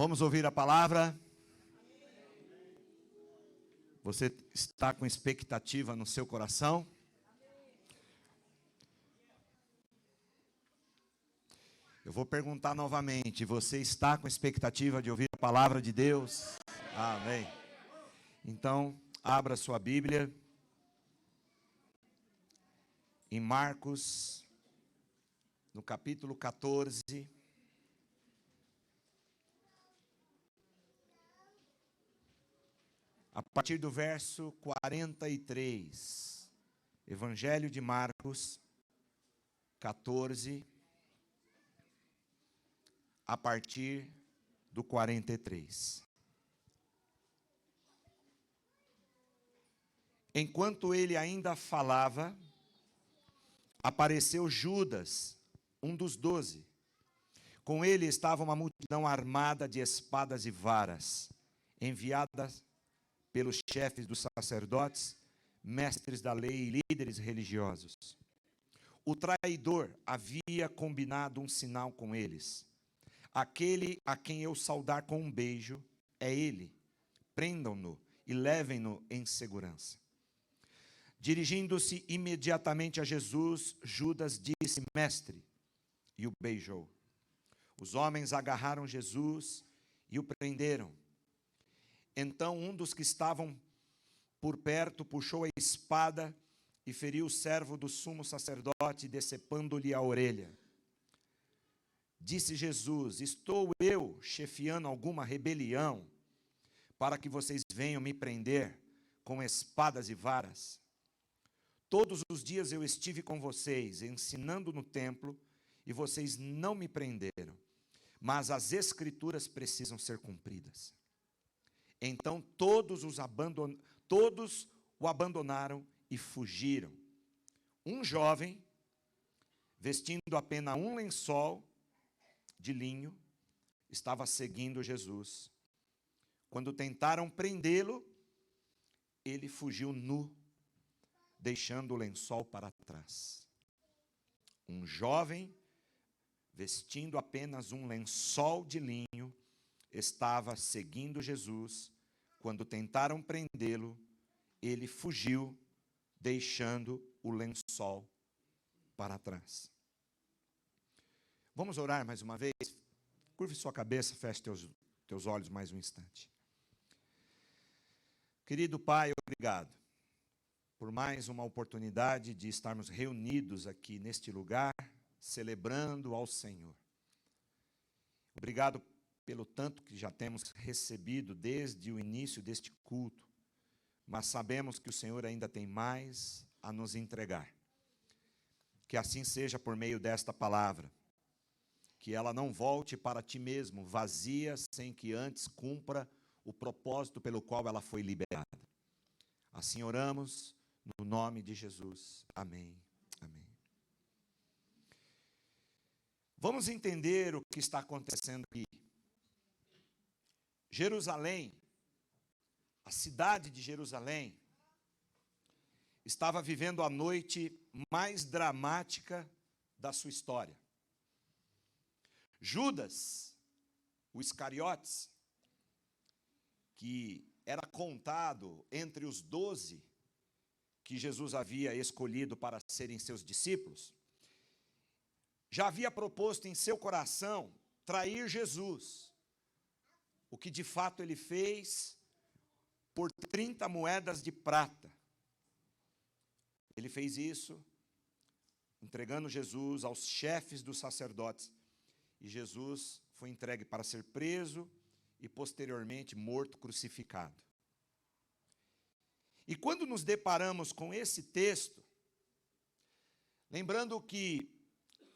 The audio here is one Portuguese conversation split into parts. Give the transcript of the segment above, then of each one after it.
Vamos ouvir a palavra? Você está com expectativa no seu coração? Eu vou perguntar novamente, você está com expectativa de ouvir a palavra de Deus? Amém. Então, abra sua Bíblia em Marcos, no capítulo 14. A partir do verso 43, Evangelho de Marcos, 14, a partir do 43. Enquanto ele ainda falava, apareceu Judas, um dos 12. Com ele estava uma multidão armada de espadas e varas, enviadas pelos chefes dos sacerdotes, mestres da lei e líderes religiosos. O traidor havia combinado um sinal com eles. Aquele a quem eu saudar com um beijo é ele. Prendam-no e levem-no em segurança. Dirigindo-se imediatamente a Jesus, Judas disse: Mestre, e o beijou. Os homens agarraram Jesus e o prenderam. Então um dos que estavam por perto puxou a espada e feriu o servo do sumo sacerdote, decepando-lhe a orelha. Disse Jesus: Estou eu chefiando alguma rebelião para que vocês venham me prender com espadas e varas? Todos os dias eu estive com vocês, ensinando no templo, e vocês não me prenderam. Mas as Escrituras precisam ser cumpridas. Então todos o abandonaram e fugiram. Um jovem, vestindo apenas um lençol de linho, estava seguindo Jesus. Quando tentaram prendê-lo, ele fugiu nu, deixando o lençol para trás. Um jovem, vestindo apenas um lençol de linho, estava seguindo Jesus. Quando tentaram prendê-lo, ele fugiu, deixando o lençol para trás. Vamos orar mais uma vez? Curve sua cabeça, feche teus olhos mais um instante. Querido Pai, obrigado por mais uma oportunidade de estarmos reunidos aqui neste lugar, celebrando ao Senhor. Obrigado pelo tanto que já temos recebido desde o início deste culto, mas sabemos que o Senhor ainda tem mais a nos entregar. Que assim seja por meio desta palavra, que ela não volte para ti mesmo vazia, sem que antes cumpra o propósito pelo qual ela foi liberada. Assim oramos, no nome de Jesus. Amém. Amém. Vamos entender o que está acontecendo aqui. Jerusalém, a cidade de Jerusalém, estava vivendo a noite mais dramática da sua história. Judas, o Iscariotes, que era contado entre os 12 que Jesus havia escolhido para serem seus discípulos, já havia proposto em seu coração trair Jesus, o que de fato ele fez por 30 moedas de prata. Ele fez isso entregando Jesus aos chefes dos sacerdotes, e Jesus foi entregue para ser preso e posteriormente morto, crucificado. E quando nos deparamos com esse texto, lembrando que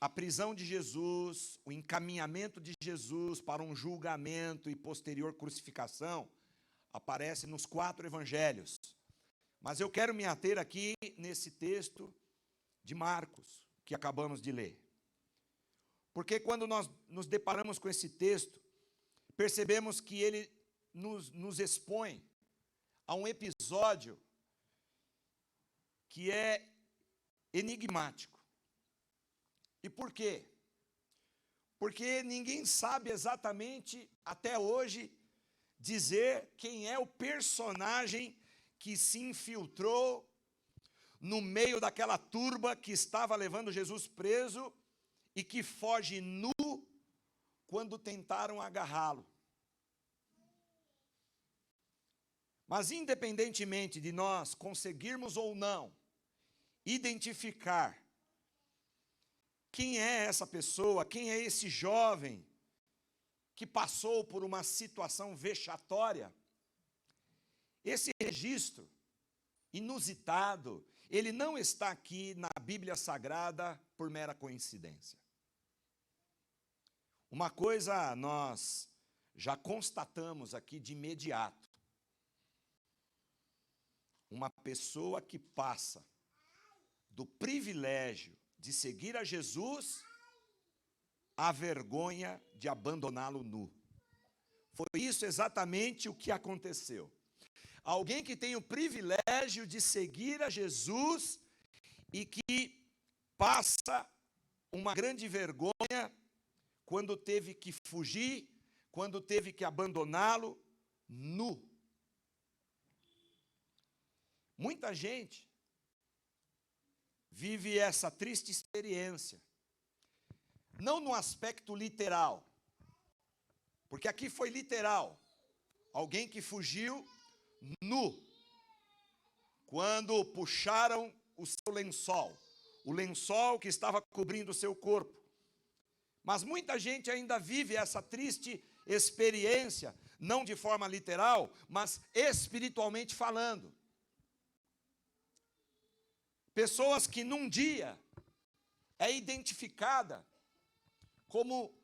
a prisão de Jesus, o encaminhamento de Jesus para um julgamento e posterior crucificação, aparece nos 4 evangelhos. Mas eu quero me ater aqui nesse texto de Marcos, que acabamos de ler. Porque quando nós nos deparamos com esse texto, percebemos que ele nos expõe a um episódio que é enigmático. E por quê? porque ninguém sabe exatamente, até hoje, dizer quem é o personagem que se infiltrou no meio daquela turba que estava levando Jesus preso e que foge nu quando tentaram agarrá-lo. Mas independentemente de nós conseguirmos ou não identificar quem é essa pessoa, quem é esse jovem que passou por uma situação vexatória, esse registro inusitado, ele não está aqui na Bíblia Sagrada por mera coincidência. Uma coisa nós já constatamos aqui de imediato. Uma pessoa que passa do privilégio de seguir a Jesus à vergonha de abandoná-lo nu. Foi isso exatamente o que aconteceu. Alguém que tem o privilégio de seguir a Jesus e que passa uma grande vergonha quando teve que fugir, quando teve que abandoná-lo nu. Muita gente vive essa triste experiência, não no aspecto literal, porque aqui foi literal, alguém que fugiu nu, quando puxaram o seu lençol, o lençol que estava cobrindo o seu corpo. Mas muita gente ainda vive essa triste experiência, não de forma literal, mas espiritualmente falando. Pessoas que num dia é identificada como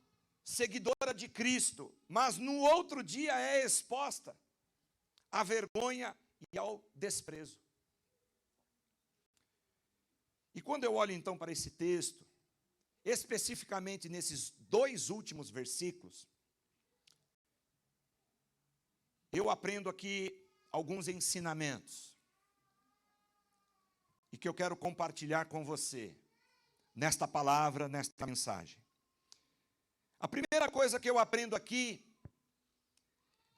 seguidora de Cristo, mas no outro dia é exposta à vergonha e ao desprezo. E quando eu olho então para esse texto, especificamente nesses 2 últimos versículos, eu aprendo aqui alguns ensinamentos e que eu quero compartilhar com você nesta palavra, nesta mensagem. A primeira coisa que eu aprendo aqui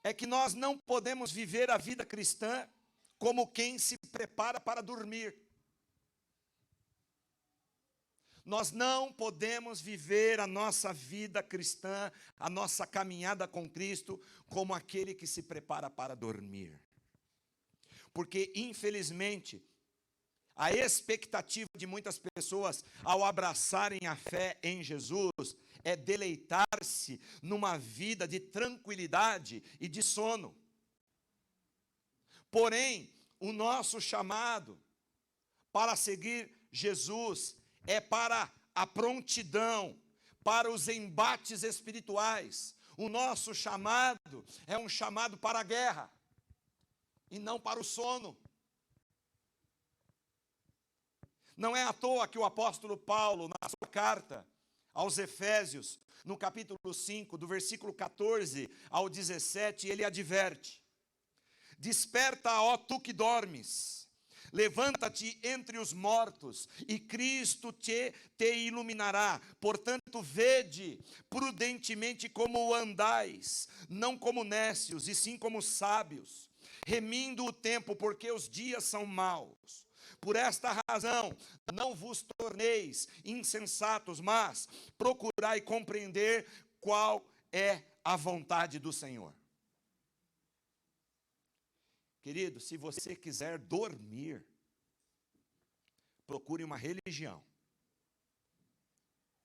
é que nós não podemos viver a vida cristã como quem se prepara para dormir. Nós não podemos viver a nossa vida cristã, a nossa caminhada com Cristo, como aquele que se prepara para dormir. Porque, infelizmente, a expectativa de muitas pessoas ao abraçarem a fé em Jesus é deleitar-se numa vida de tranquilidade e de sono. Porém, o nosso chamado para seguir Jesus é para a prontidão, para os embates espirituais. O nosso chamado é um chamado para a guerra e não para o sono. Não é à toa que o apóstolo Paulo, na sua carta aos Efésios, no capítulo 5, do versículo 14 ao 17, ele adverte: desperta, ó tu que dormes, levanta-te entre os mortos, e Cristo te iluminará. Portanto, vede prudentemente como andais, não como nécios, e sim como sábios, remindo o tempo, porque os dias são maus. Por esta razão, não vos torneis insensatos, mas procurai compreender qual é a vontade do Senhor. Querido, se você quiser dormir, procure uma religião,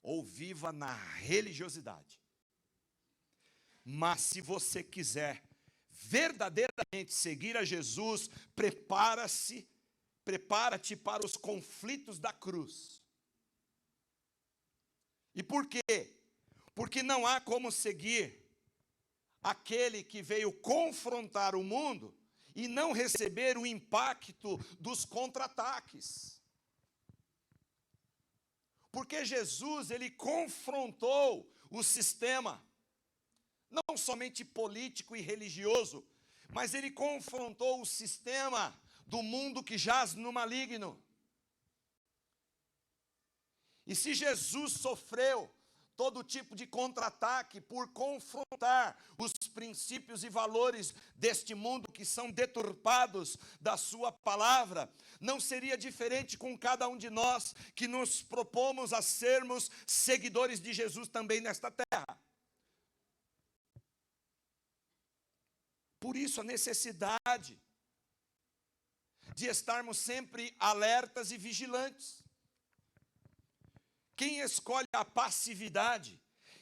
ou viva na religiosidade. Mas se você quiser verdadeiramente seguir a Jesus, prepara-te para os conflitos da cruz. E por quê? Porque não há como seguir aquele que veio confrontar o mundo e não receber o impacto dos contra-ataques. Porque Jesus, ele confrontou o sistema, não somente político e religioso, mas ele confrontou o sistema do mundo que jaz no maligno. E se Jesus sofreu todo tipo de contra-ataque por confrontar os princípios e valores deste mundo que são deturpados da sua palavra, não seria diferente com cada um de nós que nos propomos a sermos seguidores de Jesus também nesta terra. Por isso a necessidade de estarmos sempre alertas e vigilantes. Quem escolhe a passividade,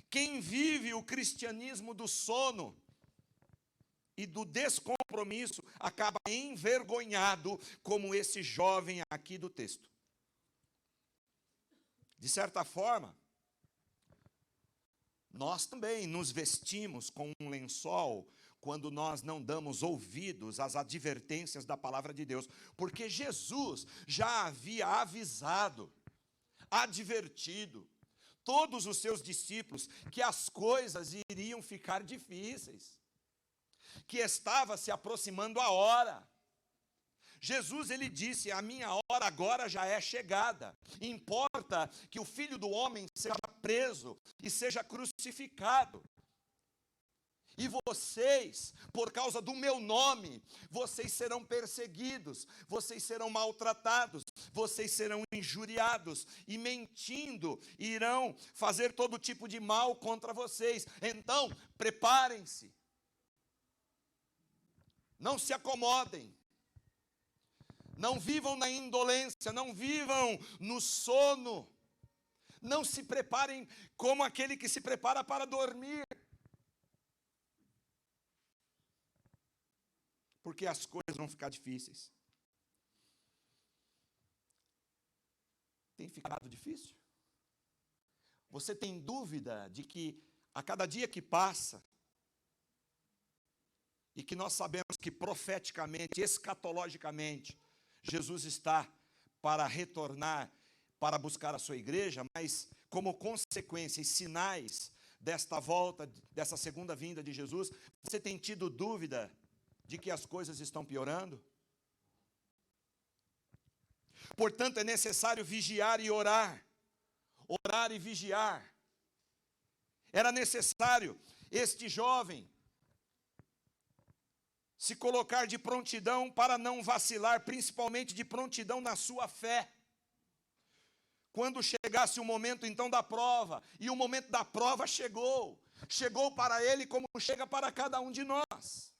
quem vive o cristianismo do sono e do descompromisso, acaba envergonhado, como esse jovem aqui do texto. De certa forma, nós também nos vestimos com um lençol quando nós não damos ouvidos às advertências da palavra de Deus, porque Jesus já havia avisado, advertido todos os seus discípulos que as coisas iriam ficar difíceis, que estava se aproximando a hora. Jesus, ele disse: a minha hora agora já é chegada, importa que o Filho do Homem seja preso e seja crucificado. E vocês, por causa do meu nome, vocês serão perseguidos, vocês serão maltratados, vocês serão injuriados, e mentindo, irão fazer todo tipo de mal contra vocês. Então, preparem-se. Não se acomodem. Não vivam na indolência, não vivam no sono. Não se preparem como aquele que se prepara para dormir. Porque as coisas vão ficar difíceis. Tem ficado difícil? Você tem dúvida de que a cada dia que passa, e que nós sabemos que profeticamente, escatologicamente, Jesus está para retornar, para buscar a sua igreja, mas como consequência e sinais desta volta, dessa segunda vinda de Jesus, você tem tido dúvida de que as coisas estão piorando? Portanto, é necessário vigiar e orar. Orar e vigiar. Era necessário este jovem se colocar de prontidão para não vacilar, principalmente de prontidão na sua fé. Quando chegasse o momento então da prova, e o momento da prova chegou para ele como chega para cada um de nós.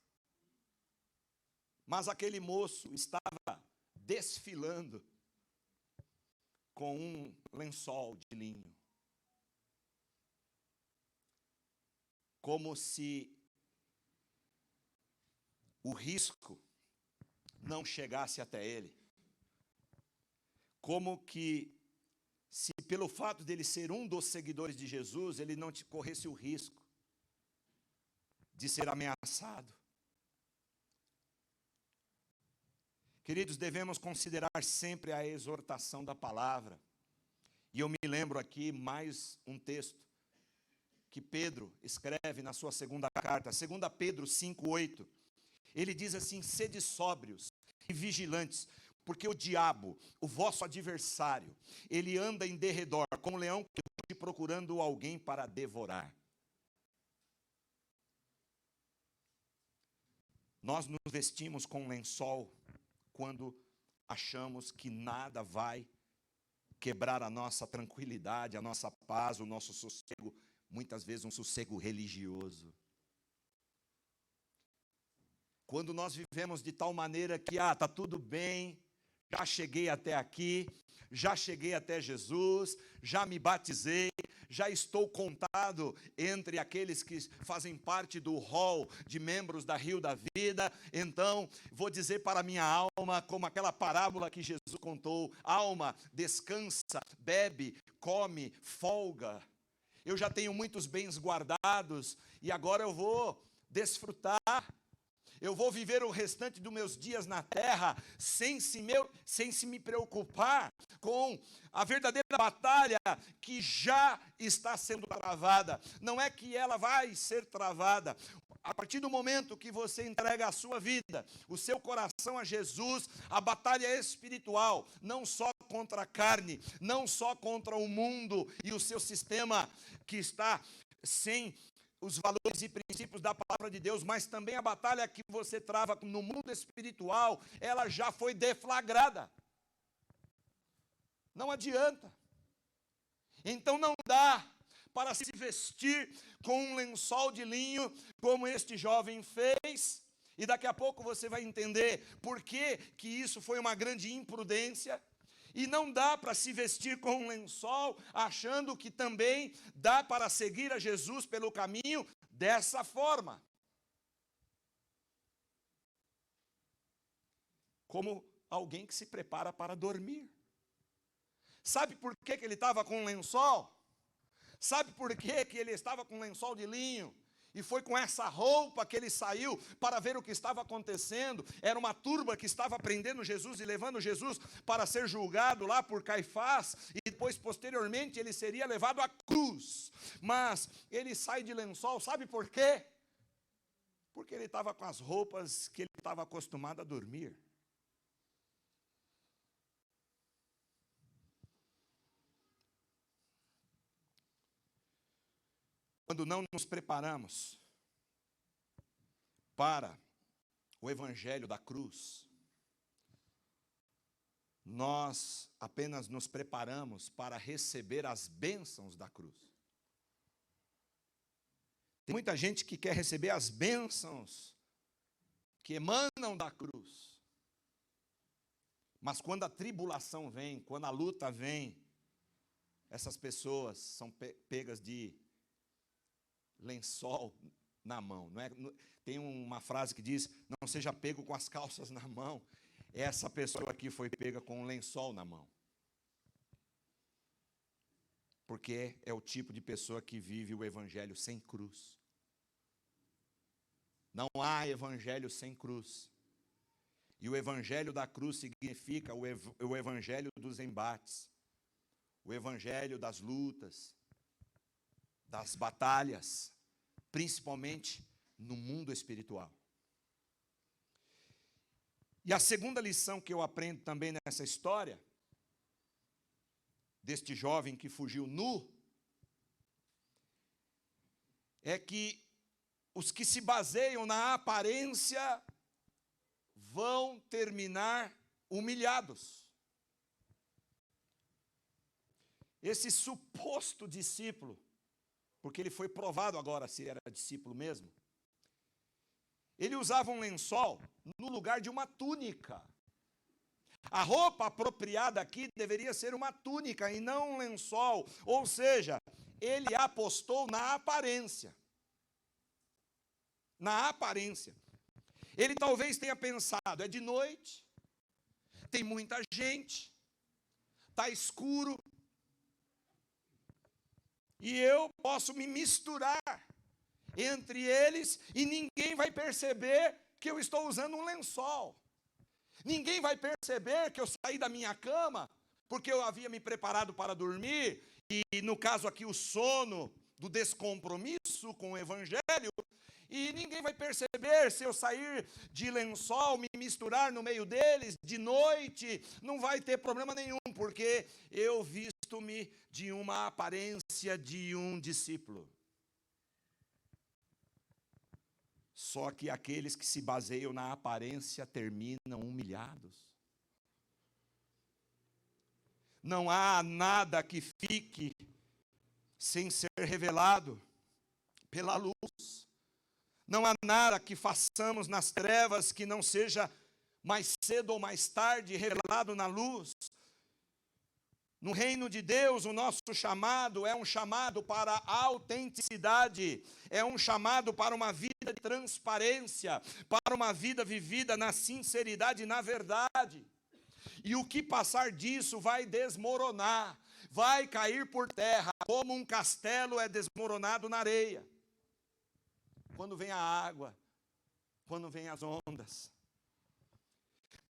Mas aquele moço estava desfilando com um lençol de linho, como se o risco não chegasse até ele, como que se pelo fato dele ser um dos seguidores de Jesus, ele não corresse o risco de ser ameaçado. Queridos, devemos considerar sempre a exortação da palavra. E eu me lembro aqui mais um texto que Pedro escreve na sua segunda carta, 2 Pedro 5:8. Ele diz assim: sede sóbrios e vigilantes, porque o diabo, o vosso adversário, ele anda em derredor, como um leão que ruge procurando alguém para devorar. Nós nos vestimos com um lençol quando achamos que nada vai quebrar a nossa tranquilidade, a nossa paz, o nosso sossego, muitas vezes um sossego religioso. Quando nós vivemos de tal maneira que, está tudo bem, já cheguei até aqui, já cheguei até Jesus, já me batizei, já estou contado entre aqueles que fazem parte do hall de membros da Rio da Vida, então vou dizer para a minha alma, como aquela parábola que Jesus contou: alma, descansa, bebe, come, folga. Eu já tenho muitos bens guardados e agora eu vou desfrutar. Eu vou viver o restante dos meus dias na terra sem se me preocupar com a verdadeira batalha que já está sendo travada. Não é que ela vai ser travada. A partir do momento que você entrega a sua vida, o seu coração a Jesus, a batalha é espiritual, não só contra a carne, não só contra o mundo e o seu sistema que está sem os valores e princípios da palavra de Deus, mas também a batalha que você trava no mundo espiritual, ela já foi deflagrada. Não adianta. Então não dá para se vestir com um lençol de linho, como este jovem fez, e daqui a pouco você vai entender por que isso foi uma grande imprudência. E não dá para se vestir com um lençol, achando que também dá para seguir a Jesus pelo caminho dessa forma. Como alguém que se prepara para dormir. Sabe por que ele estava com um lençol? Sabe por que ele estava com um lençol de linho? E foi com essa roupa que ele saiu para ver o que estava acontecendo. Era uma turba que estava prendendo Jesus e levando Jesus para ser julgado lá por Caifás. E depois, posteriormente, ele seria levado à cruz. Mas ele sai de lençol, sabe por quê? Porque ele estava com as roupas que ele estava acostumado a dormir. Quando não nos preparamos para o evangelho da cruz, nós apenas nos preparamos para receber as bênçãos da cruz. Tem muita gente que quer receber as bênçãos que emanam da cruz. Mas quando a tribulação vem, quando a luta vem, essas pessoas são pegas de lençol na mão. Não é? Tem uma frase que diz, não seja pego com as calças na mão. Essa pessoa aqui foi pega com um lençol na mão. Porque é o tipo de pessoa que vive o evangelho sem cruz. Não há evangelho sem cruz. E o evangelho da cruz significa o evangelho dos embates. O evangelho das lutas, das batalhas, principalmente no mundo espiritual. E a segunda lição que eu aprendo também nessa história, deste jovem que fugiu nu, é que os que se baseiam na aparência vão terminar humilhados. Esse suposto discípulo, porque ele foi provado agora se era discípulo mesmo, ele usava um lençol no lugar de uma túnica. A roupa apropriada aqui deveria ser uma túnica e não um lençol. Ou seja, ele apostou na aparência. Na aparência. Ele talvez tenha pensado, é de noite, tem muita gente, está escuro, e eu posso me misturar entre eles e ninguém vai perceber que eu estou usando um lençol. Ninguém vai perceber que eu saí da minha cama porque eu havia me preparado para dormir e no caso aqui o sono do descompromisso com o evangelho. E ninguém vai perceber se eu sair de lençol, me misturar no meio deles, de noite, não vai ter problema nenhum, porque eu visto-me de uma aparência de um discípulo. Só que aqueles que se baseiam na aparência terminam humilhados. Não há nada que fique sem ser revelado pela luz. Não há nada que façamos nas trevas que não seja mais cedo ou mais tarde revelado na luz. No reino de Deus, o nosso chamado é um chamado para a autenticidade, é um chamado para uma vida de transparência, para uma vida vivida na sinceridade e na verdade. E o que passar disso vai desmoronar, vai cair por terra, como um castelo é desmoronado na areia. Quando vem a água, quando vem as ondas.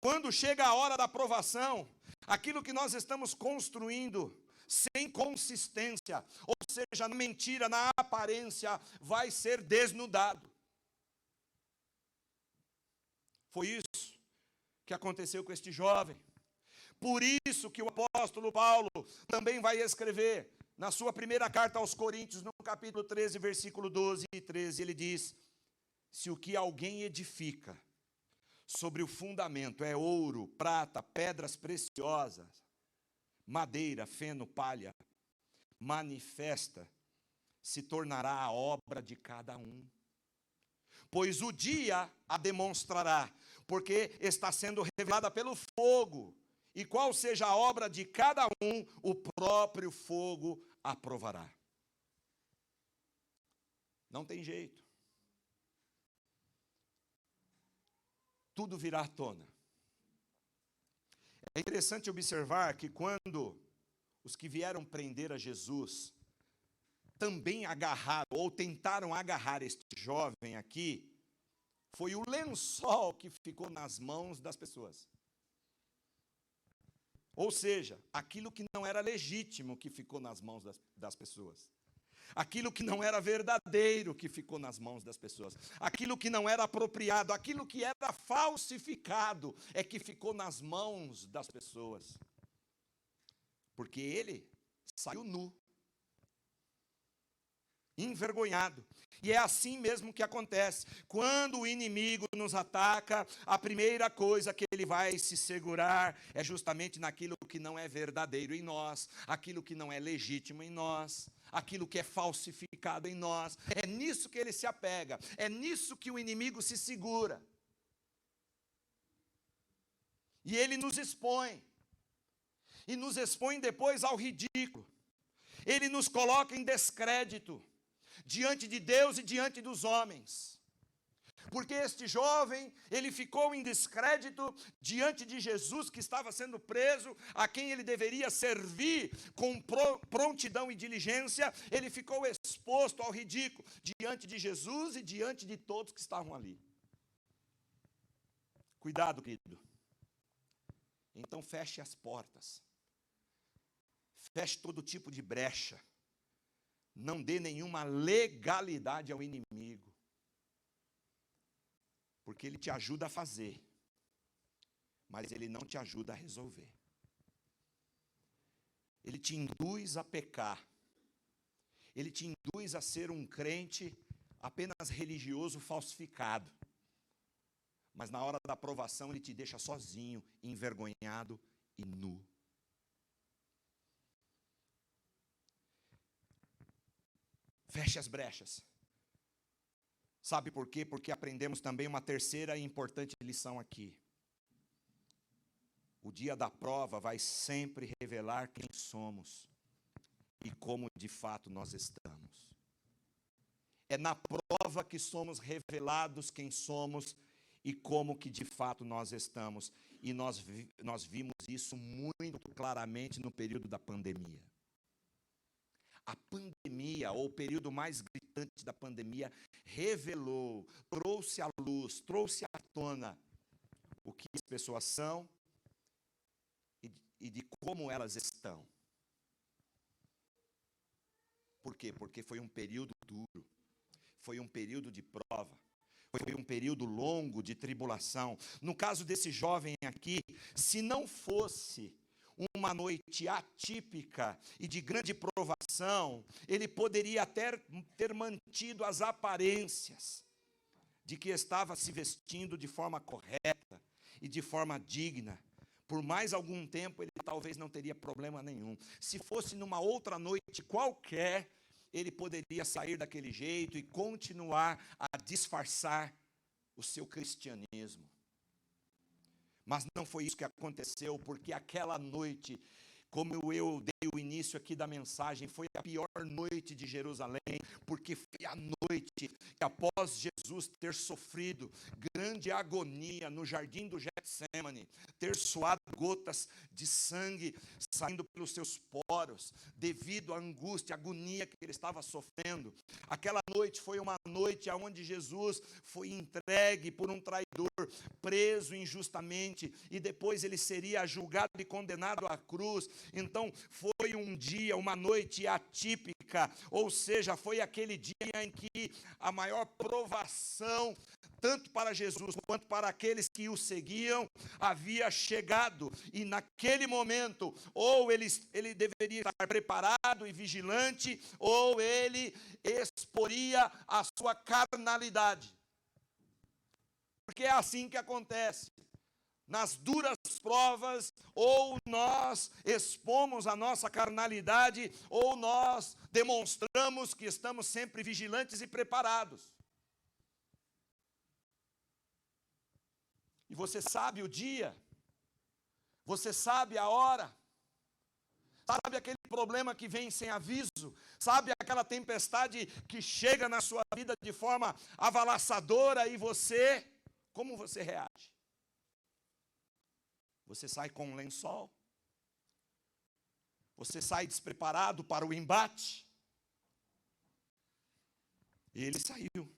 Quando chega a hora da provação, aquilo que nós estamos construindo sem consistência, ou seja, na mentira, na aparência, vai ser desnudado. Foi isso que aconteceu com este jovem. Por isso que o apóstolo Paulo também vai escrever na sua primeira carta aos Coríntios, no capítulo 13, versículo 12 e 13, ele diz: se o que alguém edifica sobre o fundamento é ouro, prata, pedras preciosas, madeira, feno, palha, manifesta, se tornará a obra de cada um. Pois o dia a demonstrará, porque está sendo revelada pelo fogo, e qual seja a obra de cada um, o próprio fogo aprovará. Não tem jeito. Tudo virá à tona. É interessante observar que quando os que vieram prender a Jesus também agarraram, ou tentaram agarrar este jovem aqui, foi o lençol que ficou nas mãos das pessoas. Ou seja, aquilo que não era legítimo que ficou nas mãos das pessoas. Aquilo que não era verdadeiro que ficou nas mãos das pessoas. Aquilo que não era apropriado, aquilo que era falsificado é que ficou nas mãos das pessoas. Porque ele saiu nu, envergonhado. E é assim mesmo que acontece. Quando o inimigo nos ataca, a primeira coisa que ele vai se segurar é justamente naquilo que não é verdadeiro em nós, aquilo que não é legítimo em nós, aquilo que é falsificado em nós. É nisso que ele se apega, é nisso que o inimigo se segura. E ele nos expõe. E nos expõe depois ao ridículo. Ele nos coloca em descrédito diante de Deus e diante dos homens. Porque este jovem, ele ficou em descrédito diante de Jesus, que estava sendo preso, a quem ele deveria servir com prontidão e diligência. Ele ficou exposto ao ridículo diante de Jesus e diante de todos que estavam ali. Cuidado, querido. Então feche as portas. Feche todo tipo de brecha. Não dê nenhuma legalidade ao inimigo. Porque ele te ajuda a fazer, mas ele não te ajuda a resolver. Ele te induz a pecar. Ele te induz a ser um crente apenas religioso falsificado. Mas na hora da provação ele te deixa sozinho, envergonhado e nu. Feche as brechas. Sabe por quê? Porque aprendemos também uma terceira e importante lição aqui. O dia da prova vai sempre revelar quem somos e como de fato nós estamos. É na prova que somos revelados quem somos e como que de fato nós estamos. E nós vimos isso muito claramente no período da pandemia. A pandemia, ou o período mais gritante da pandemia, revelou, trouxe à luz, trouxe à tona o que as pessoas são e de como elas estão. Por quê? Porque foi um período duro, foi um período de prova, foi um período longo de tribulação. No caso desse jovem aqui, se não fosse uma noite atípica e de grande provação, ele poderia até ter mantido as aparências de que estava se vestindo de forma correta e de forma digna. Por mais algum tempo, ele talvez não teria problema nenhum. Se fosse numa outra noite qualquer, ele poderia sair daquele jeito e continuar a disfarçar o seu cristianismo. Mas não foi isso que aconteceu, porque aquela noite, como eu dei o início aqui da mensagem, foi a pior noite de Jerusalém, porque foi a noite que após Jesus ter sofrido grande agonia no jardim do Getsêmani, ter suado gotas de sangue saindo pelos seus poros, devido à angústia, à agonia que ele estava sofrendo. Aquela noite foi uma noite onde Jesus foi entregue por um traidor, preso injustamente, e depois ele seria julgado e condenado à cruz. Então foi um dia, uma noite atípica, ou seja, foi aquele dia em que a maior provação tanto para Jesus quanto para aqueles que o seguiam, havia chegado. E naquele momento, ou ele deveria estar preparado e vigilante, ou ele exporia a sua carnalidade. Porque é assim que acontece. Nas duras provas, ou nós expomos a nossa carnalidade, ou nós demonstramos que estamos sempre vigilantes e preparados. E você sabe o dia, você sabe a hora, sabe aquele problema que vem sem aviso, sabe aquela tempestade que chega na sua vida de forma avalaçadora e você, como você reage? Você sai com um lençol? Você sai despreparado para o embate? E ele saiu.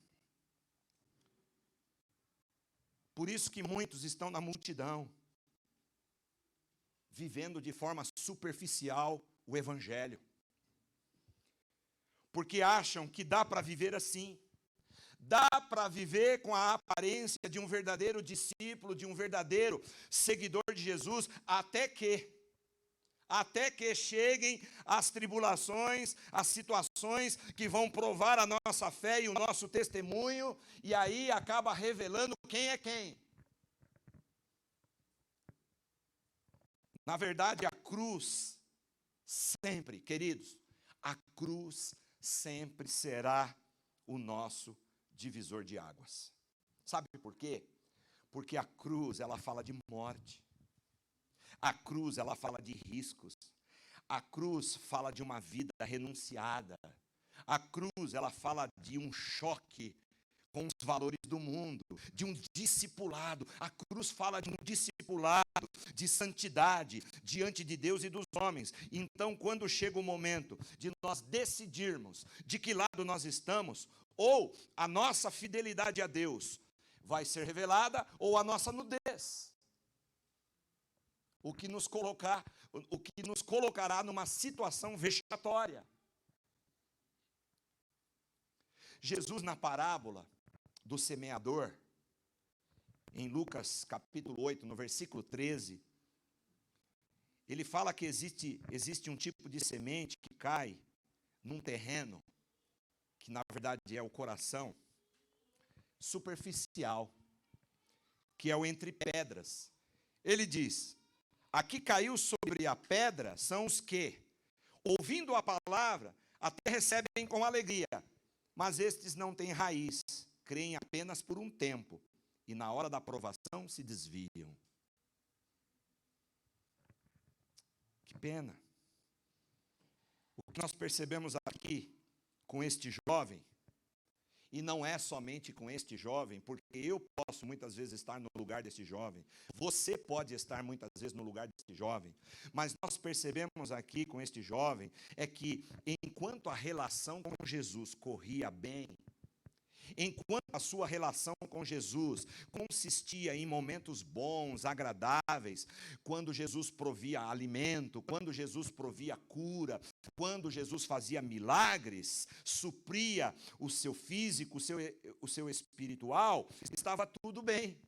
Por isso que muitos estão na multidão, vivendo de forma superficial o evangelho. Porque acham que dá para viver assim. Dá para viver com a aparência de um verdadeiro discípulo, de um verdadeiro seguidor de Jesus, até que cheguem as tribulações, as situações que vão provar a nossa fé e o nosso testemunho, e aí acaba revelando quem é quem. Na verdade, a cruz sempre, queridos, a cruz sempre será o nosso divisor de águas. Sabe por quê? Porque a cruz, ela fala de morte. A cruz, ela fala de riscos. A cruz fala de uma vida renunciada. A cruz, ela fala de um choque com os valores do mundo, de um discipulado. A cruz fala de um discipulado de santidade diante de Deus e dos homens. Então, quando chega o momento de nós decidirmos de que lado nós estamos, ou a nossa fidelidade a Deus vai ser revelada, ou a nossa nudez. O que nos colocará numa situação vexatória. Jesus, na parábola do semeador, em Lucas capítulo 8, no versículo 13, ele fala que existe um tipo de semente que cai num terreno, que na verdade é o coração, superficial, que é o entre pedras. Ele diz: aqui caiu sobre a pedra são os que, ouvindo a palavra, até recebem com alegria, mas estes não têm raiz, creem apenas por um tempo, e na hora da provação se desviam. Que pena. O que nós percebemos aqui com este jovem, e não é somente com este jovem, porque eu posso muitas vezes estar no lugar desse jovem, você pode estar muitas vezes no lugar desse jovem, mas nós percebemos aqui com este jovem, é que enquanto a relação com Jesus corria bem, enquanto a sua relação com Jesus consistia em momentos bons, agradáveis, quando Jesus provia alimento, quando Jesus provia cura, quando Jesus fazia milagres, supria o seu físico, o seu espiritual, estava tudo bem.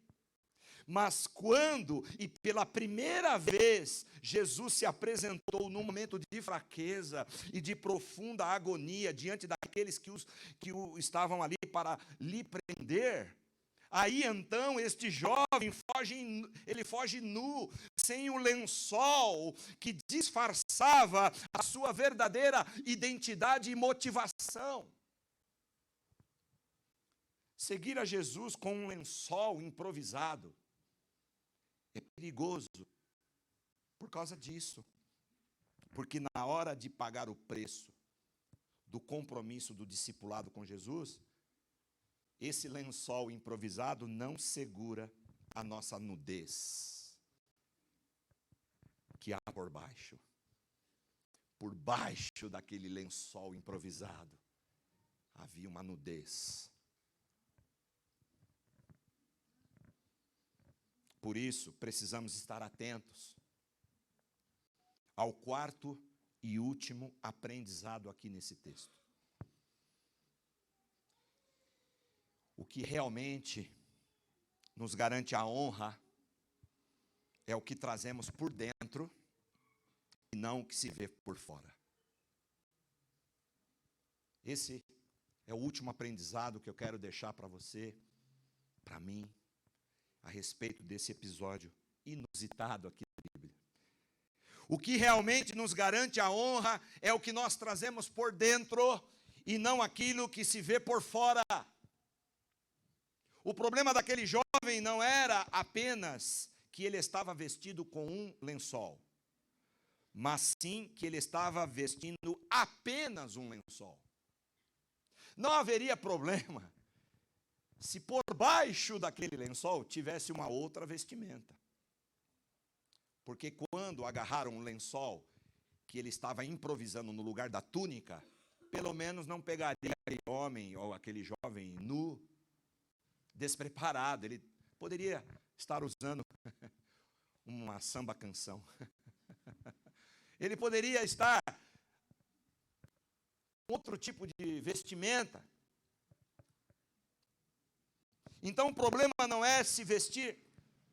Mas quando, e pela primeira vez, Jesus se apresentou num momento de fraqueza e de profunda agonia diante daqueles que o estavam ali para lhe prender, aí então este jovem foge nu, sem o lençol que disfarçava a sua verdadeira identidade e motivação. Seguir a Jesus com um lençol improvisado é perigoso por causa disso. Porque na hora de pagar o preço do compromisso do discipulado com Jesus, esse lençol improvisado não segura a nossa nudez que há por baixo. Por baixo daquele lençol improvisado havia uma nudez. Por isso, precisamos estar atentos ao quarto e último aprendizado aqui nesse texto. O que realmente nos garante a honra é o que trazemos por dentro e não o que se vê por fora. Esse é o último aprendizado que eu quero deixar para você, para mim, a respeito desse episódio inusitado aqui da Bíblia. O que realmente nos garante a honra é o que nós trazemos por dentro e não aquilo que se vê por fora. O problema daquele jovem não era apenas que ele estava vestido com um lençol, mas sim que ele estava vestindo apenas um lençol. Não haveria problema se por baixo daquele lençol tivesse uma outra vestimenta. Porque quando agarraram um lençol que ele estava improvisando no lugar da túnica, pelo menos não pegaria aquele homem ou aquele jovem nu, despreparado. Ele poderia estar usando uma samba canção. Ele poderia estar com outro tipo de vestimenta. Então o problema não é se vestir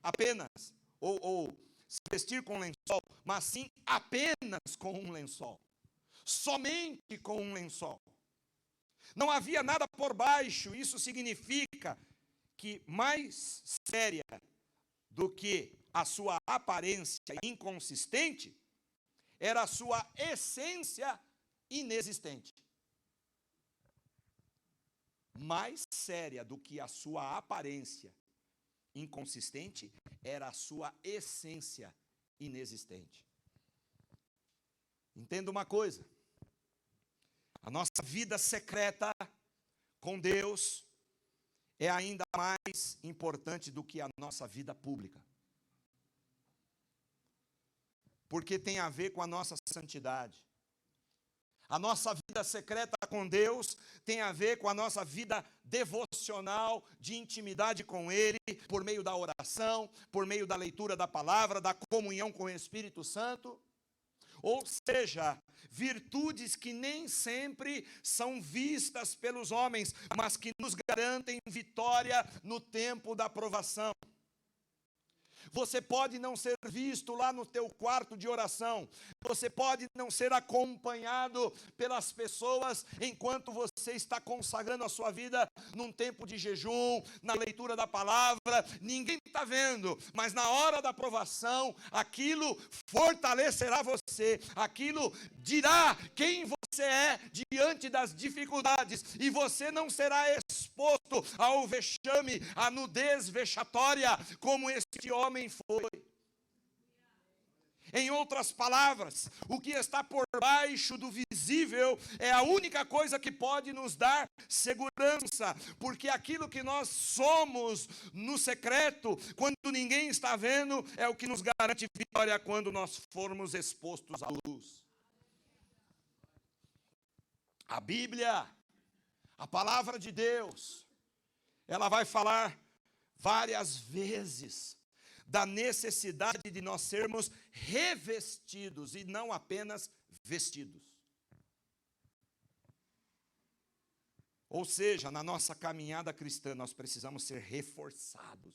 apenas, ou se vestir com lençol, mas sim apenas com um lençol. Somente com um lençol. Não havia nada por baixo. Isso significa que mais séria do que a sua aparência inconsistente era a sua essência inexistente. Mais séria do que a sua aparência inconsistente era a sua essência inexistente. Entenda uma coisa: a nossa vida secreta com Deus é ainda mais importante do que a nossa vida pública. Porque tem a ver com a nossa santidade. A nossa vida secreta com Deus tem a ver com a nossa vida devocional, de intimidade com Ele, por meio da oração, por meio da leitura da palavra, da comunhão com o Espírito Santo. Ou seja, virtudes que nem sempre são vistas pelos homens, mas que nos garantem vitória no tempo da provação. Você pode não ser visto lá no teu quarto de oração. Você pode não ser acompanhado pelas pessoas enquanto você está consagrando a sua vida num tempo de jejum, na leitura da palavra. Ninguém está vendo, mas na hora da provação, aquilo fortalecerá você. Aquilo dirá quem você é diante das dificuldades. E você não será exposto ao vexame, à nudez vexatória, como este homem foi. Em outras palavras, o que está por baixo do visível é a única coisa que pode nos dar segurança, porque aquilo que nós somos no secreto, quando ninguém está vendo, é o que nos garante vitória quando nós formos expostos à luz. A Bíblia, a palavra de Deus, ela vai falar várias vezes da necessidade de nós sermos revestidos e não apenas vestidos. Ou seja, na nossa caminhada cristã, nós precisamos ser reforçados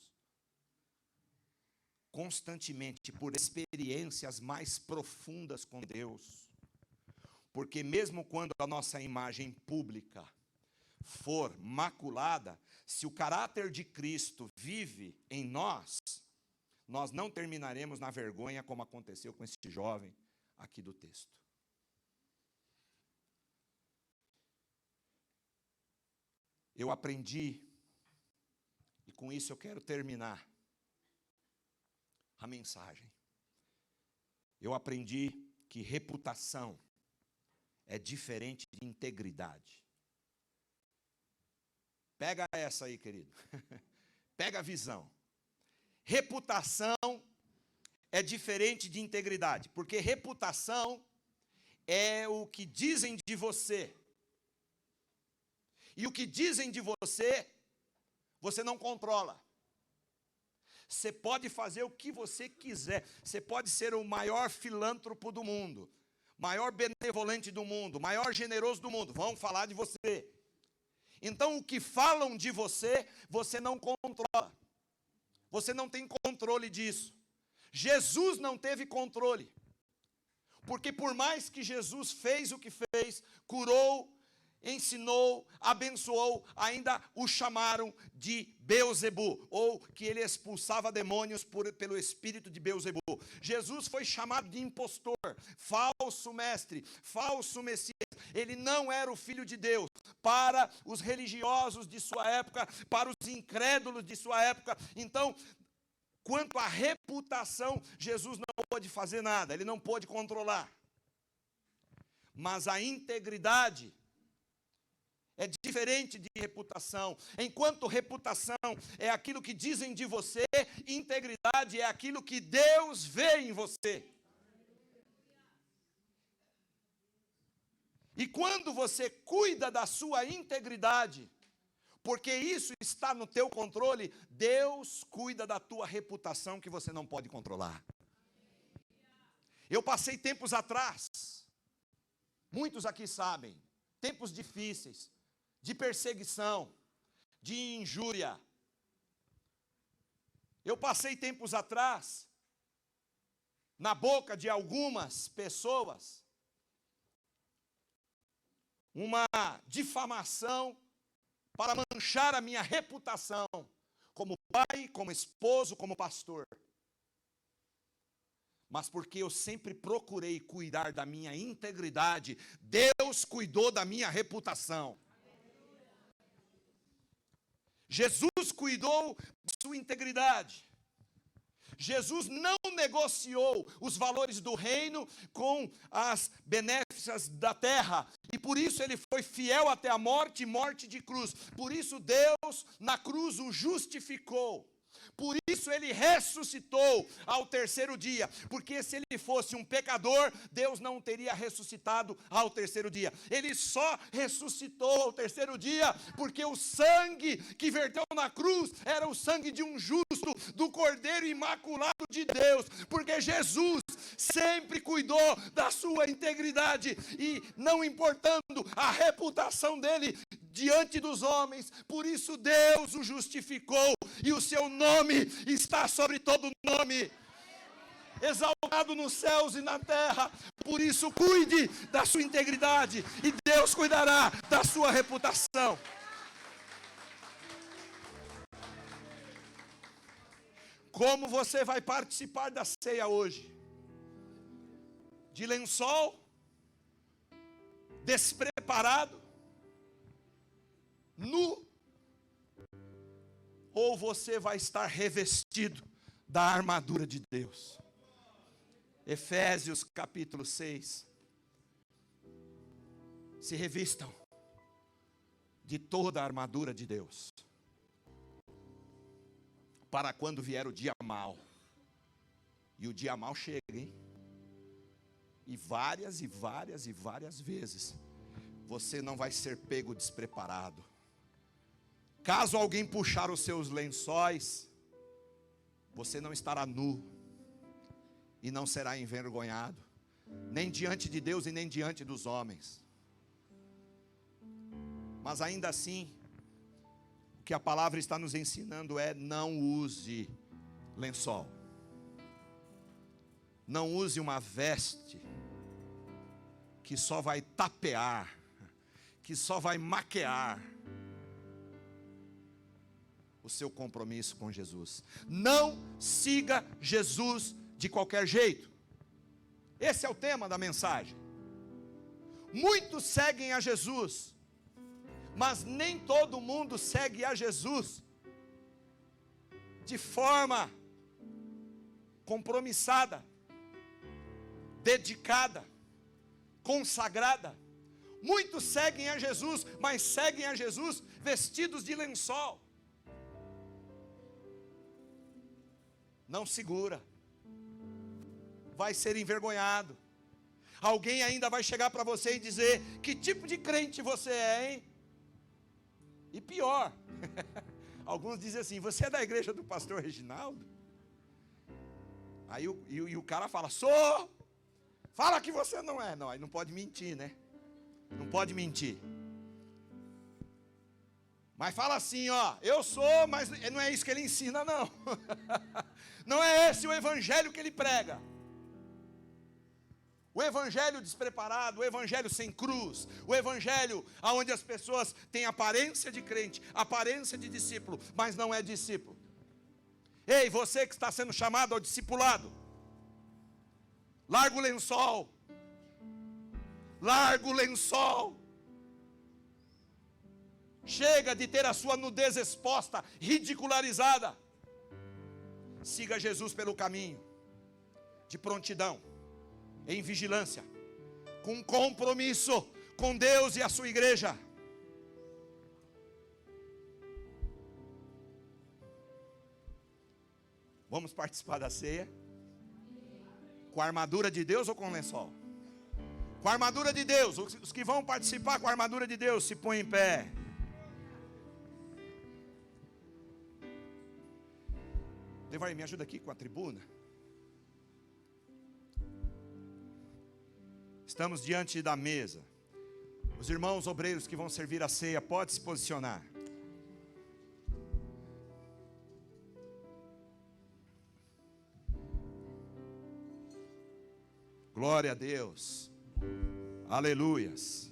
constantemente por experiências mais profundas com Deus. Porque mesmo quando a nossa imagem pública for maculada, se o caráter de Cristo vive em nós, nós não terminaremos na vergonha como aconteceu com esse jovem aqui do texto. Eu aprendi, e com isso eu quero terminar a mensagem. Eu aprendi que reputação é diferente de integridade. Pega essa aí, querido. Pega a visão. Reputação é diferente de integridade, porque reputação é o que dizem de você. E o que dizem de você, você não controla. Você pode fazer o que você quiser. Você pode ser o maior filântropo do mundo, maior benevolente do mundo, maior generoso do mundo. Vão falar de você. Então, o que falam de você, você não controla. Você não tem controle disso. Jesus não teve controle. Porque por mais que Jesus fez o que fez, curou, ensinou, abençoou, ainda o chamaram de Beelzebu, ou que ele expulsava demônios pelo espírito de Beelzebu. Jesus foi chamado de impostor, falso mestre, falso Messias. Ele não era o Filho de Deus. Para os religiosos de sua época, para os incrédulos de sua época. Então, quanto à reputação, Jesus não pôde fazer nada, ele não pôde controlar. Mas a integridade é diferente de reputação. Enquanto reputação é aquilo que dizem de você, integridade é aquilo que Deus vê em você. E quando você cuida da sua integridade, porque isso está no teu controle, Deus cuida da tua reputação que você não pode controlar. Eu passei tempos atrás, muitos aqui sabem, tempos difíceis, de perseguição, de injúria. Eu passei tempos atrás, na boca de algumas pessoas, uma difamação para manchar a minha reputação como pai, como esposo, como pastor. Mas porque eu sempre procurei cuidar da minha integridade, Deus cuidou da minha reputação. Jesus cuidou da sua integridade. Jesus não negociou os valores do reino com as benéficas da terra. E por isso ele foi fiel até a morte, morte de cruz. Por isso Deus na cruz o justificou. Por isso ele ressuscitou ao terceiro dia. Porque se ele fosse um pecador, Deus não teria ressuscitado ao terceiro dia. Ele só ressuscitou ao terceiro dia porque o sangue que verteu na cruz era o sangue de um justo, do Cordeiro Imaculado de Deus. Porque Jesus sempre cuidou da sua integridade. E não importando a reputação dele diante dos homens, por isso Deus o justificou, e o seu nome está sobre todo nome, exaltado nos céus e na terra. Por isso cuide da sua integridade, e Deus cuidará da sua reputação. Como você vai participar da ceia hoje? De lençol? Despreparado? Nu? Ou você vai estar revestido da armadura de Deus? Efésios capítulo 6. Se revistam de toda a armadura de Deus, para quando vier o dia mau. E o dia mau chega, hein? E várias vezes você não vai ser pego despreparado. Caso alguém puxar os seus lençóis, você não estará nu e não será envergonhado, nem diante de Deus e nem diante dos homens. Mas ainda assim, o que a palavra está nos ensinando é: não use lençol. Não use uma veste que só vai tapear, que só vai maquiar o seu compromisso com Jesus. Não siga Jesus de qualquer jeito. Esse é o tema da mensagem. Muitos seguem a Jesus, mas nem todo mundo segue a Jesus de forma compromissada, dedicada, consagrada. Muitos seguem a Jesus, mas seguem a Jesus vestidos de lençol. Não segura, vai ser envergonhado. Alguém ainda vai chegar para você e dizer: que tipo de crente você é, hein? E pior, alguns dizem assim: você é da igreja do pastor Reginaldo? Aí o cara fala: sou. Fala que você não é. Não, aí não pode mentir, né? Não pode mentir. Mas fala assim, ó, eu sou, mas não é isso que ele ensina, não. Não é esse o evangelho que ele prega. O evangelho despreparado, o evangelho sem cruz, o evangelho onde as pessoas têm aparência de crente, aparência de discípulo, mas não é discípulo. Ei, você que está sendo chamado ao discipulado, larga o lençol, larga o lençol. Chega de ter a sua nudez exposta, ridicularizada. Siga Jesus pelo caminho de prontidão, em vigilância, com compromisso com Deus e a sua igreja. Vamos participar da ceia? Com a armadura de Deus ou com lençol? Com a armadura de Deus. Os que vão participar com a armadura de Deus, se põem em pé. Devar, me ajuda aqui com a tribuna. Estamos diante da mesa. Os irmãos obreiros que vão servir a ceia, pode se posicionar. Glória a Deus. Aleluias.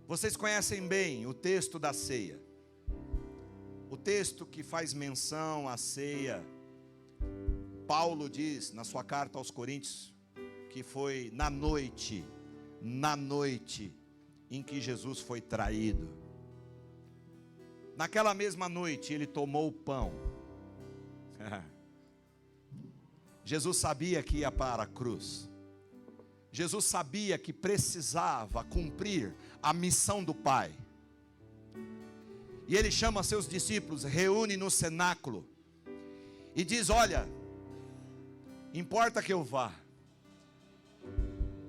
Vocês conhecem bem o texto da ceia. O texto que faz menção à ceia. Paulo diz na sua carta aos Coríntios que foi na noite em que Jesus foi traído. Naquela mesma noite ele tomou o pão. Jesus sabia que ia para a cruz. Jesus sabia que precisava cumprir a missão do Pai. E ele chama seus discípulos, reúne no cenáculo e diz: olha, importa que eu vá,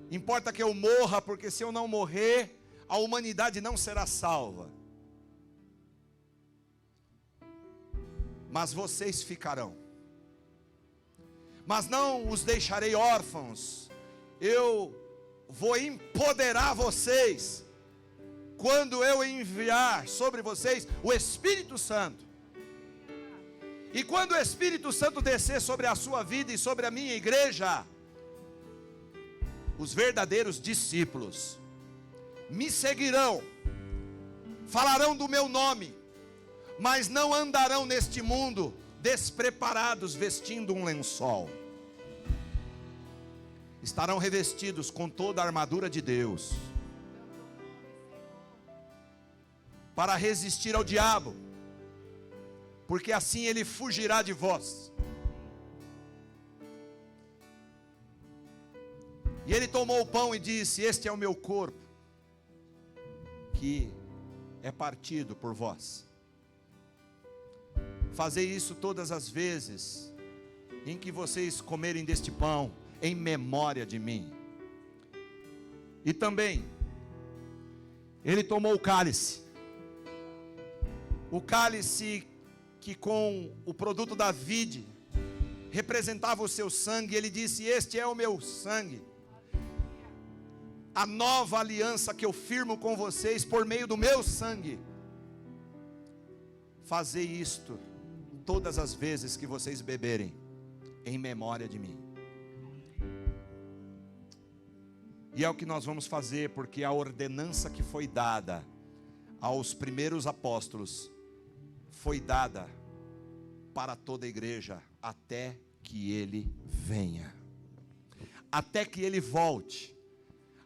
importa que eu morra, porque se eu não morrer, a humanidade não será salva. Mas vocês ficarão. Mas não os deixarei órfãos. Eu vou empoderar vocês quando eu enviar sobre vocês o Espírito Santo. E quando o Espírito Santo descer sobre a sua vida e sobre a minha igreja, os verdadeiros discípulos me seguirão, falarão do meu nome, mas não andarão neste mundo despreparados, vestindo um lençol. Estarão revestidos com toda a armadura de Deus, para resistir ao diabo, porque assim ele fugirá de vós. E ele tomou o pão e disse: este é o meu corpo, que é partido por vós. Fazei isso todas as vezes em que vocês comerem deste pão, em memória de mim. E também ele tomou o cálice que com o produto da vide representava o seu sangue. Ele disse: este é o meu sangue, a nova aliança que eu firmo com vocês por meio do meu sangue. Fazei isto todas as vezes que vocês beberem, em memória de mim. E é o que nós vamos fazer, porque a ordenança que foi dada aos primeiros apóstolos foi dada para toda a igreja, até que ele venha, até que ele volte,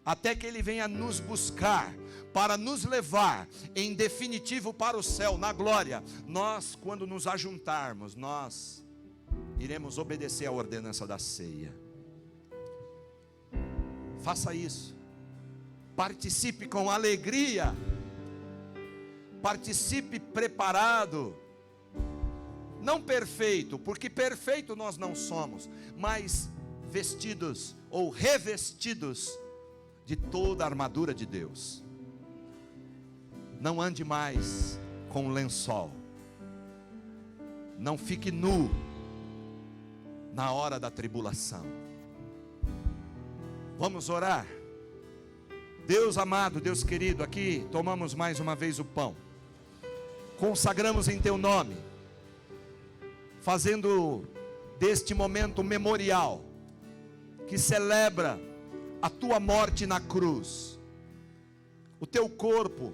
até que ele venha nos buscar, para nos levar em definitivo para o céu, na glória. Nós, quando nos ajuntarmos, nós iremos obedecer à ordenança da ceia. Faça isso, participe com alegria, participe preparado, não perfeito, porque perfeito nós não somos, mas vestidos ou revestidos de toda a armadura de Deus. Não ande mais com lençol, não fique nu na hora da tribulação. Vamos orar. Deus amado, Deus querido, aqui tomamos mais uma vez o pão, consagramos em teu nome, fazendo deste momento memorial, que celebra a tua morte na cruz, o teu corpo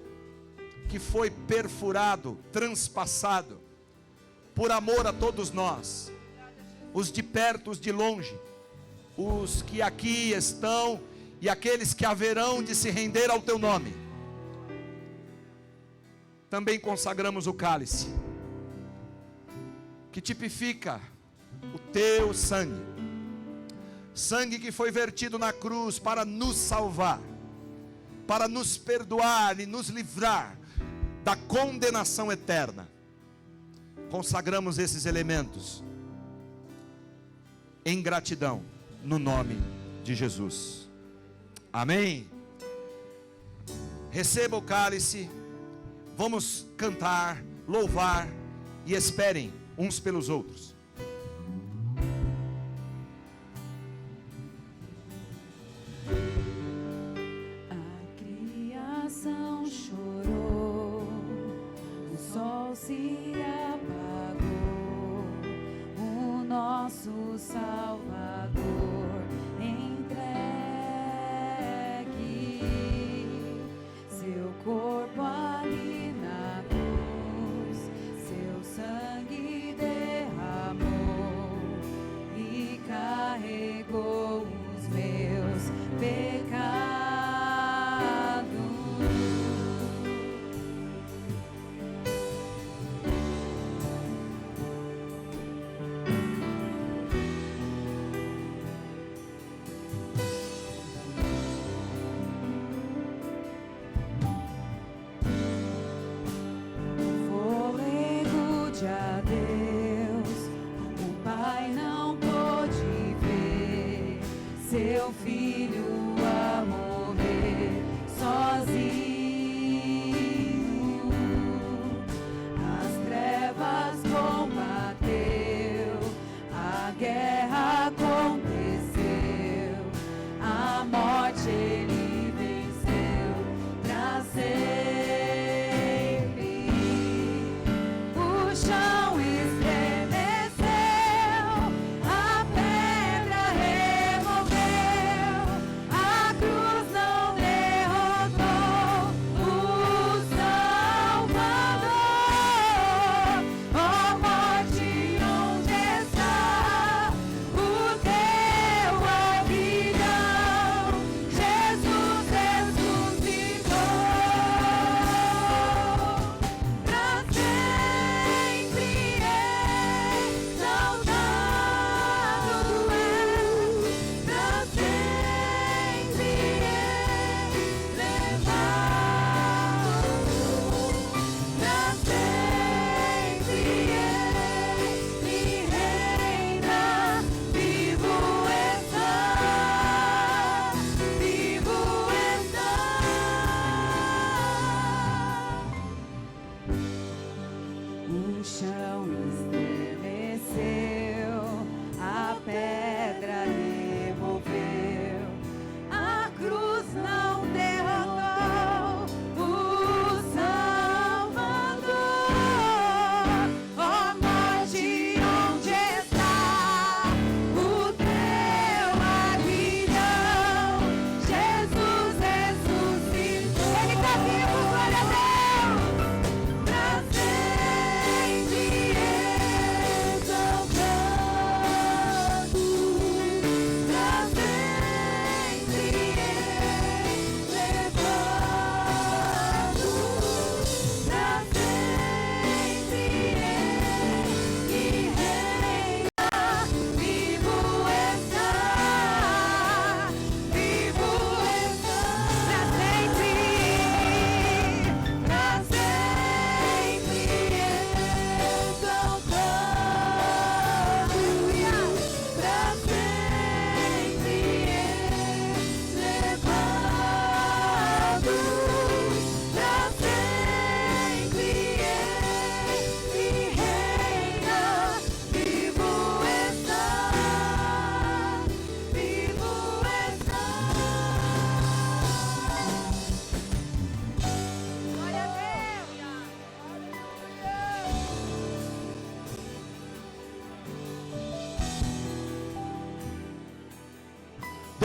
que foi perfurado, transpassado, por amor a todos nós, os de perto, os de longe, os que aqui estão e aqueles que haverão de se render ao teu nome. Também consagramos o cálice, que tipifica o teu sangue, sangue que foi vertido na cruz para nos salvar, para nos perdoar e nos livrar da condenação eterna. Consagramos esses elementos em gratidão, no nome de Jesus. Amém. Receba o cálice. Vamos cantar, louvar e esperem uns pelos outros. A criação chorou, o sol se apagou, o nosso Salvador entregue, seu corpo ali na cruz, seu sangue derramou e carregou os meus pecados. Fôlego de adeus, o Pai não pôde ver seu filho a morrer sozinho. As trevas combateu, a guerra aconteceu, a morte ele venceu pra sempre. O chão estremeceu, a pedra removeu, a cruz não derrotou o Salvador. Ó morte, onde está o teu aguilhão? Jesus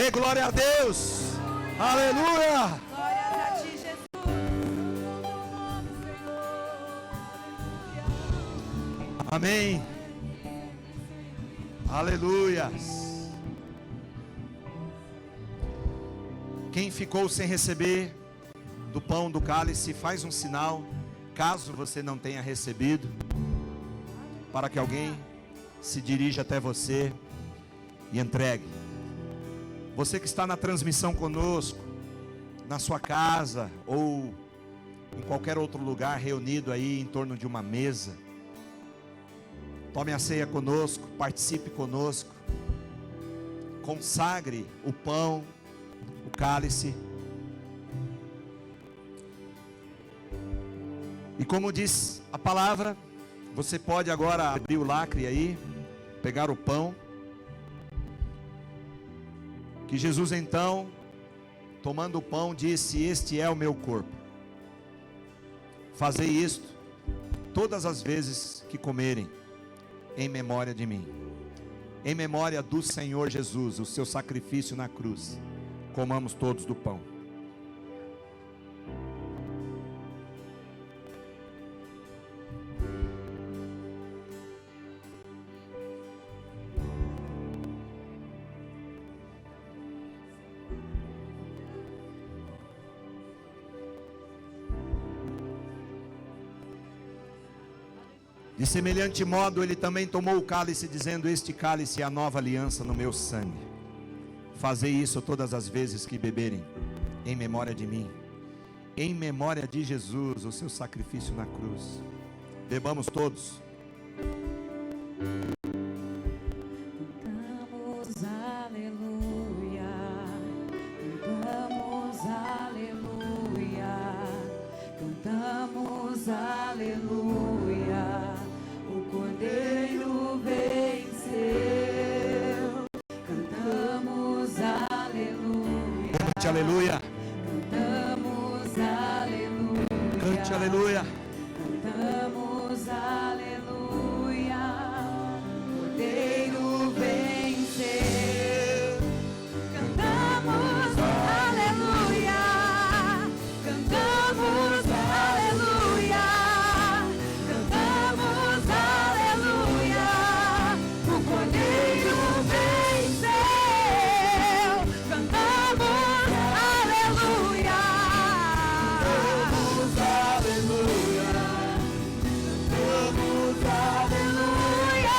Dê glória a Deus. Aleluia. Glórias a ti, Jesus. Amém. Aleluias. Quem ficou sem receber do pão, do cálice, faz um sinal, caso você não tenha recebido, para que alguém se dirija até você e entregue. Você que está na transmissão conosco, na sua casa ou em qualquer outro lugar, reunido aí em torno de uma mesa, tome a ceia conosco, participe conosco, consagre o pão, o cálice. E como diz a palavra, você pode agora abrir o lacre aí, pegar o pão, que Jesus então, tomando o pão, disse: este é o meu corpo. Fazei isto todas as vezes que comerem, em memória de mim. Em memória do Senhor Jesus, o seu sacrifício na cruz. Comamos todos do pão. De semelhante modo, ele também tomou o cálice, dizendo: este cálice é a nova aliança no meu sangue. Fazei isso todas as vezes que beberem, em memória de mim. Em memória de Jesus, o seu sacrifício na cruz. Bebamos todos. Cantamos aleluia, cantamos aleluia, cantamos aleluia. O Cordeiro venceu. Cantamos aleluia. Cante aleluia. Cantamos aleluia. Cante aleluia. Cantamos aleluia. Cordeiro venceu. Cantamos aleluia. Cantamos aleluia. Cantamos aleluia. O Cordeiro venceu. Cantamos aleluia. Cantamos aleluia. Cantamos aleluia.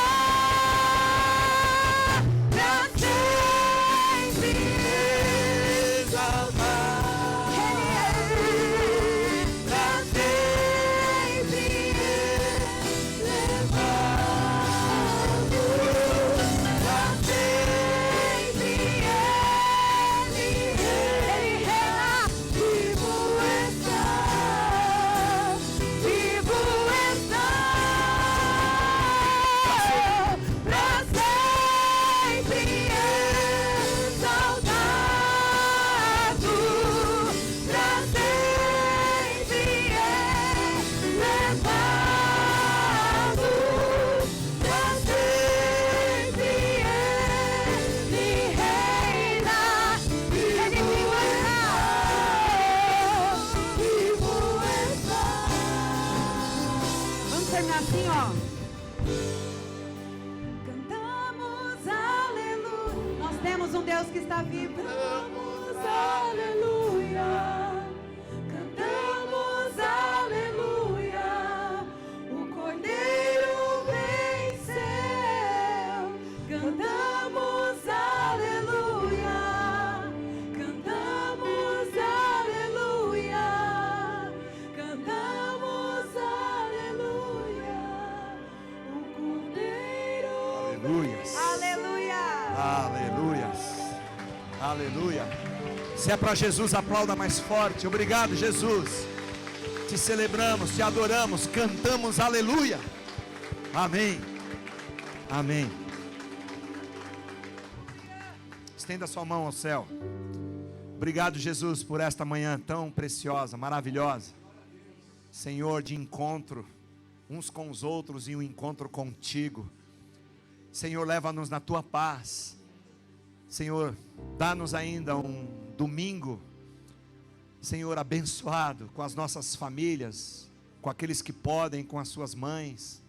Pra sempre exaltar. Pra sempre levado. Pra sempre Ele reina. Vivo está. Vivo está. Pra sempre exaltado. Pra sempre levado. Pra sempre Ele reina. Ele vivo está. Vivo está. Vamos terminar assim, ó. Cantamos aleluia. Nós temos um Deus que está vivo. Cantamos aleluia. Cantamos aleluia. O Cordeiro venceu. Cantamos aleluia. Cantamos aleluia. Cantamos aleluia. O Cordeiro. Aleluias. Aleluia. Aleluias. Aleluia. Se é para Jesus, aplauda mais forte. Obrigado, Jesus. Te celebramos, te adoramos, cantamos aleluia. Amém. Amém. Estenda sua mão ao céu. Obrigado, Jesus, por esta manhã tão preciosa, maravilhosa. Senhor, de encontro uns com os outros e um encontro contigo. Senhor, leva-nos na tua paz. Senhor, dá-nos ainda um domingo, Senhor, abençoado com as nossas famílias, com aqueles que podem, com as suas mães.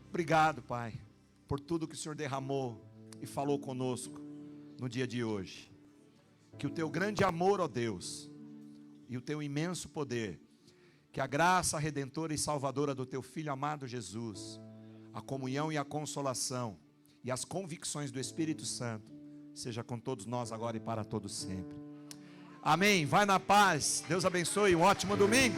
Obrigado, Pai, por tudo que o Senhor derramou e falou conosco no dia de hoje. Que o teu grande amor, ó Deus, e o teu imenso poder, que a graça redentora e salvadora do teu Filho amado Jesus, a comunhão e a consolação e as convicções do Espírito Santo, seja com todos nós agora e para todos sempre. Amém. Vai na paz. Deus abençoe. Um ótimo domingo.